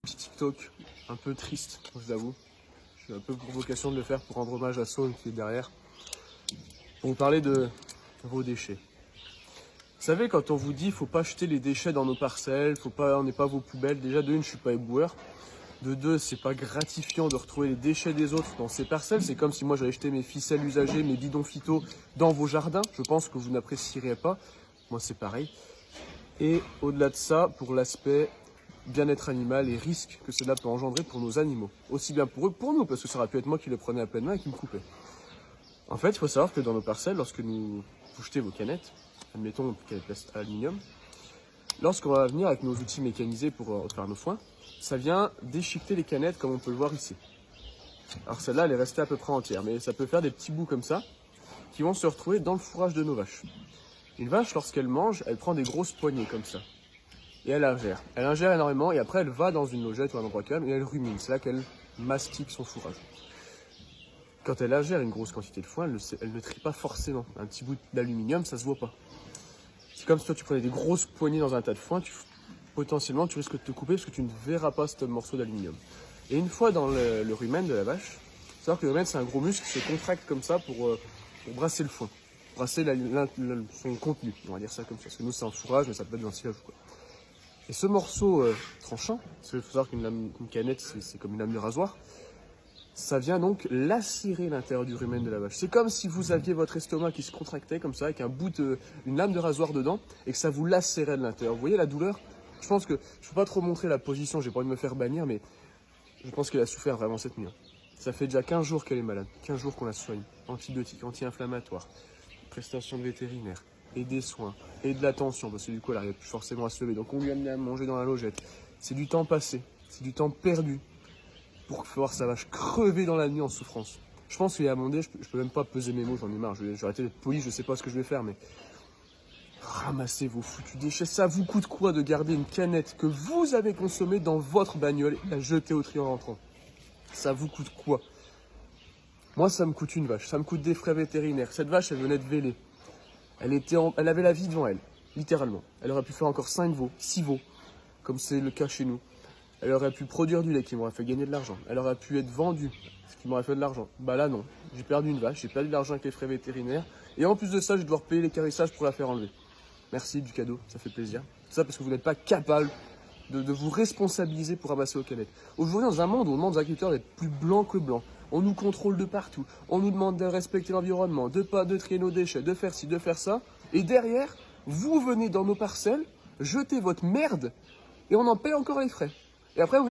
petit TikTok un peu triste, je vous avoue. J'ai un peu pour vocation de le faire pour rendre hommage à Saul qui est derrière. Pour vous parler de vos déchets. Vous savez, quand on vous dit faut pas jeter les déchets dans nos parcelles, on n'est pas vos poubelles, déjà de une, je suis pas éboueur. De deux, c'est pas gratifiant de retrouver les déchets des autres dans ces parcelles. C'est comme si moi j'allais jeter mes ficelles usagées, mes bidons phyto dans vos jardins. Je pense que vous n'apprécierez pas. Moi, c'est pareil. Et au-delà de ça, pour l'aspect bien-être animal et risque que cela peut engendrer pour nos animaux. Aussi bien pour eux que pour nous, parce que ça aurait pu être moi qui les prenais à pleine main et qui me coupait. En fait, il faut savoir que dans nos parcelles, lorsque vous jetez vos canettes, admettons canettes aluminium, lorsqu'on va venir avec nos outils mécanisés pour faire nos foins, ça vient déchiqueter les canettes comme on peut le voir ici. Alors celle-là, elle est restée à peu près entière, mais ça peut faire des petits bouts comme ça qui vont se retrouver dans le fourrage de nos vaches. Une vache, lorsqu'elle mange, elle prend des grosses poignées comme ça. Et elle ingère. Elle ingère énormément et après elle va dans une logette ou un endroit calme et elle rumine. C'est là qu'elle mastique son fourrage. Quand elle ingère une grosse quantité de foin, elle ne trie pas forcément. Un petit bout d'aluminium, ça se voit pas. C'est comme si toi tu prenais des grosses poignées dans un tas de foin, potentiellement tu risques de te couper parce que tu ne verras pas ce morceau d'aluminium. Et une fois dans le rumen de la vache, il faut savoir que le rumen c'est un gros muscle qui se contracte comme ça pour brasser le foin, brasser son contenu, on va dire ça comme ça. Parce que nous c'est un fourrage, mais ça peut être un silage ou quoi. Et ce morceau tranchant, parce qu'il faut savoir qu'une canette c'est comme une lame de rasoir, ça vient donc lacérer l'intérieur du rumen de la vache. C'est comme si vous aviez votre estomac qui se contractait comme ça, avec une lame de rasoir dedans, et que ça vous lacérait de l'intérieur. Vous voyez la douleur? Je pense que, je ne peux pas trop montrer la position, j'ai pas envie de me faire bannir, mais je pense qu'elle a souffert vraiment cette nuit. Ça fait déjà 15 jours qu'elle est malade, 15 jours qu'on la soigne. Antibiotiques, anti-inflammatoires, prestations de vétérinaire, et des soins, et de l'attention, parce que du coup elle n'arrive plus forcément à se lever. Donc on lui a amené à manger dans la logette. C'est du temps passé, c'est du temps perdu pour voir sa vache crever dans la nuit en souffrance. Je pense qu'il y a un moment donné, je peux même pas peser mes mots, j'en ai marre. Je vais arrêter d'être poli, je sais pas ce que je vais faire, mais ramassez vos foutus déchets. Ça vous coûte quoi de garder une canette que vous avez consommée dans votre bagnole et la jeter au tri en rentrant? Ça vous coûte quoi? Moi, ça me coûte une vache, ça me coûte des frais vétérinaires. Cette vache, elle venait de véler. Elle avait la vie devant elle, littéralement. Elle aurait pu faire encore 5 veaux, 6 veaux, comme c'est le cas chez nous. Elle aurait pu produire du lait qui m'aurait fait gagner de l'argent. Elle aurait pu être vendue, ce qui m'aurait fait de l'argent. Bah là, non. J'ai perdu une vache, j'ai perdu de l'argent avec les frais vétérinaires. Et en plus de ça, je vais devoir payer les carissages pour la faire enlever. Merci du cadeau, ça fait plaisir. Tout ça parce que vous n'êtes pas capable de vous responsabiliser pour ramasser vos canettes. Aujourd'hui, dans un monde où on demande aux agriculteurs d'être plus blancs que blancs, on nous contrôle de partout, on nous demande de respecter l'environnement, de trier nos déchets, de faire ci, de faire ça. Et derrière, vous venez dans nos parcelles, jetez votre merde et on en paye encore les frais. Et après,